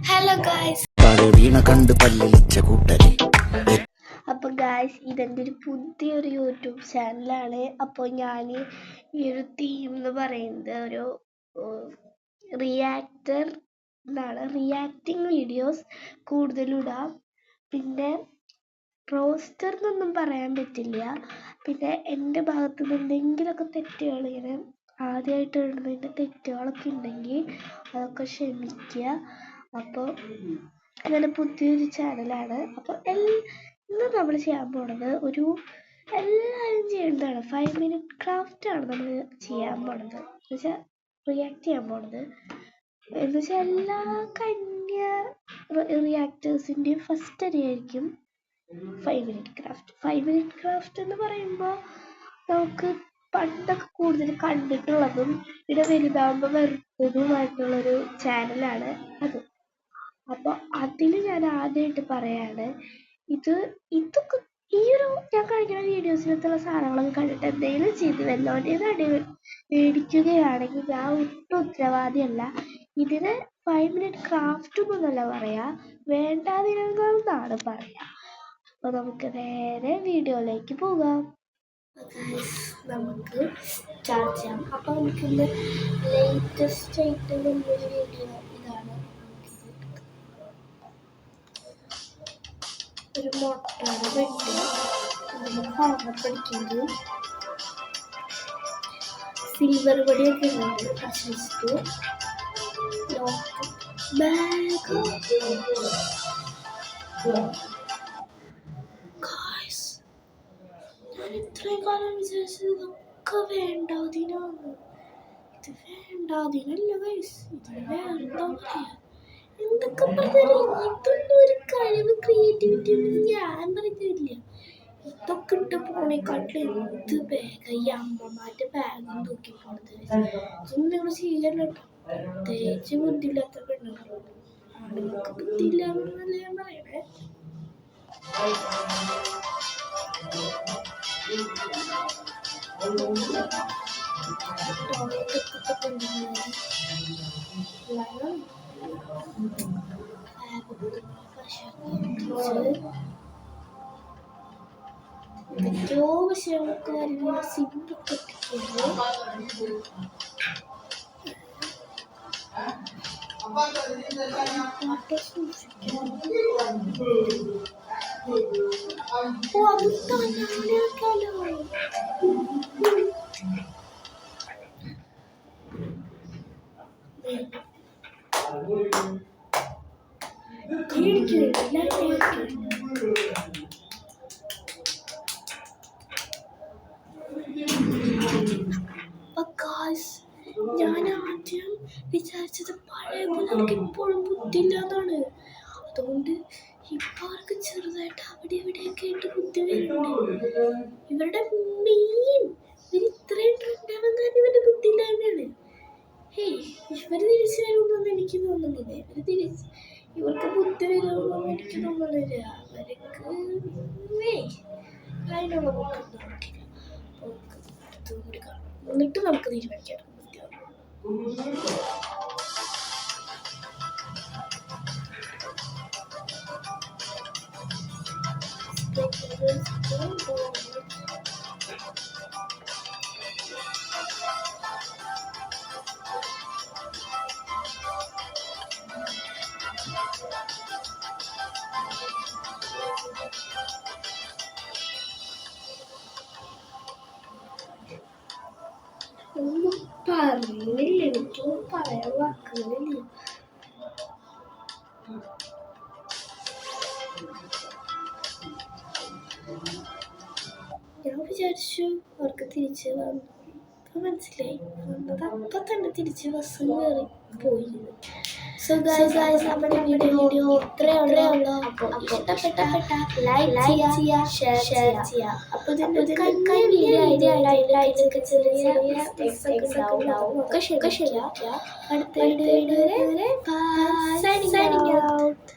Hello guys, വീണ കണ്ട് പല്ലിച്ച കൂട്ടരെ. അപ്പോൾ ഗായ്സ്, ഇതെൻ്റെ ഒരു പുതിയൊരു യൂട്യൂബ് ചാനലാണ്. അപ്പോൾ ഞാൻ ഈ ഒരു തീം എന്ന് പറയുന്നത് ഒരു റിയാക്ടർ എന്നാണ്. റിയാക്ടിങ് വീഡിയോസ് കൂടുതലിടാം. പിന്നെ റോസ്റ്റർ എന്നൊന്നും പറയാൻ പറ്റില്ല. പിന്നെ എൻ്റെ ഭാഗത്ത് നിന്ന് എന്തെങ്കിലുമൊക്കെ തെറ്റുകൾ, ഇങ്ങനെ ആദ്യമായിട്ട് ഇടുന്നതിൻ്റെ തെറ്റുകളൊക്കെ ഉണ്ടെങ്കിൽ അതൊക്കെ ക്ഷമിക്കുക. അപ്പോൾ അങ്ങനെ പുതിയൊരു ചാനലാണ്. അപ്പോൾ ഇന്ന് നമ്മൾ ചെയ്യാൻ പോണത് എല്ലാവരും ചെയ്യേണ്ടതാണ് 5 മിനിറ്റ് ക്രാഫ്റ്റ് ആണ് നമ്മൾ ചെയ്യാൻ പോണത്. എന്നുവെച്ചാൽ റിയാക്ട് ചെയ്യാൻ പോണത് എന്നുവെച്ചാൽ എല്ലാ കന്യ റിയാക്ടേഴ്സിൻ്റെയും ഫസ്റ്റ് അറിയായിരിക്കും 5 മിനിറ്റ് ക്രാഫ്റ്റ്. 5 മിനിറ്റ് ക്രാഫ്റ്റ് എന്ന് പറയുമ്പോൾ നമുക്ക് പണ്ടൊക്കെ കൂടുതൽ കണ്ടിട്ടുള്ളതും പിന്നെ വലുതാകുമ്പോൾ വെറുത്തതുമായിട്ടുള്ളൊരു ചാനലാണ് അത്. അപ്പോൾ അതിൽ ഞാൻ ആദ്യമായിട്ട് പറയാണ്, ഇതൊക്കെ ഞാൻ കഴിക്കുന്ന വീഡിയോസിനകത്തുള്ള സാധനങ്ങളൊക്കെ കണ്ടിട്ട് എന്തെങ്കിലും ചെയ്ത് വല്ലവൻ്റെത് മേടിക്കുകയാണെങ്കിൽ ഞാൻ ഒട്ടും ഉത്തരവാദിയല്ല. ഇതിന് 5 മിനിറ്റ് ക്രാഫ്റ്റ് എന്നൊന്നല്ല പറയാ, വേണ്ടാതിനങ്ങൾ എന്നാണ് പറയാ. അപ്പോൾ നമുക്ക് നേരെ വീഡിയോയിലേക്ക് പോകാം. നമുക്ക് സ്റ്റാർട്ട് ചെയ്യാം. അപ്പോൾ നമുക്കിന്ന് ലേറ്റസ്റ്റ് ആയിട്ട് നമ്മളൊരു വീഡിയോ ഇതാണ്. ഒരു മുട്ടയുടെ വെട്ടി പഠിക്കുന്നത് സിൽവർ പൊടിയൊക്കെ ഉണ്ട്. അസിസ്റ്റ് ബാഗ് ഞാൻ ഇത്രയും കാലം വിചാരിച്ചത് ഇതൊക്കെ വേണ്ടാതിനാണ്. ഇത് വേണ്ടാതിനല്ല ഗൈസ്, ഇതിന് വേറെന്താ പറയാ, എന്തൊക്കെ പറഞ്ഞാലും ഇതൊന്നും ഒരു കഴിവ് ക്രിയേറ്റിവിറ്റി ഒന്നും ഞാൻ പറയുന്നില്ല. ഇതൊക്കെ ഇട്ട് പോണേക്കാട്ടിൽ എന്ത് ബാഗ് ഈ അമ്മമാരുടെ ബാഗും തൂക്കി പോണത്. ഇതൊന്നും നിങ്ങൾ ചെയ്യല്ല കേട്ടോ. പ്രത്യേകിച്ച് ബുദ്ധിയില്ലാത്ത പെണ്ണുങ്ങളോട്. ആണുങ്ങൾക്ക് ബുദ്ധിയില്ല എന്നല്ല ഞാൻ പറയണേ. എന്തൊക്കെയോ വിഷയങ്ങൾക്ക് കാര്യങ്ങൾ സിമ്പൊക്കെ ഞാൻ ആദ്യം വിചാരിച്ചത് പഴയ പോലെ അവർക്ക് ഇപ്പോഴും ബുദ്ധിയില്ല എന്നാണ്. അതുകൊണ്ട് ഇപ്പൊ അവർക്ക് ചെറുതായിട്ട് അവിടെ ഇവിടെയൊക്കെ ആയിട്ട് ബുദ്ധി വരുന്നുണ്ട്. ഇവരുടെ മെയിൻ ഇത്രയും ട്രെൻഡാണെന്ന് തന്നെ ഇവരുടെ ബുദ്ധി ഇല്ലായ്മയാണ്. ഇവര് തിരിച്ചു വരുമെന്നൊന്നും എനിക്ക് തോന്നുന്നില്ല. ഇവർക്ക് ബുദ്ധി വരുമെന്നൊന്നും എനിക്ക് തോന്നുന്നില്ല. അവർക്ക് അതിനുള്ള ബുദ്ധി നമുക്കില്ല. എന്നിട്ട് നമുക്ക് തീരുമാനിക്കാം. ഒന്നും പറഞ്ഞില്ല, എനിക്ക് പറയാൻ വാക്കുകളില്ല. ഞാൻ വിചാരിച്ചു അവർക്ക് തിരിച്ച് മനസ്സിലായി അപ്പൊ തന്നെ തിരിച്ച് ബസ് കയറി പോയി. സോ ഗൈസ്, നമ്മുടെ വീഡിയോ ഇത്രയുള്ളൂ. അപ്പോൾ ഇഷ്ടപ്പെട്ട ലൈക്ക് ചെയ്യുക, ഷെയർ ചെയ്യുക. അപ്പോൾ ഇതിൻ്റെ ഒക്കെ ക്ഷമിക്കുക. അടുത്ത വീഡിയോ വരെ സൈനിങ് ഔട്ട്.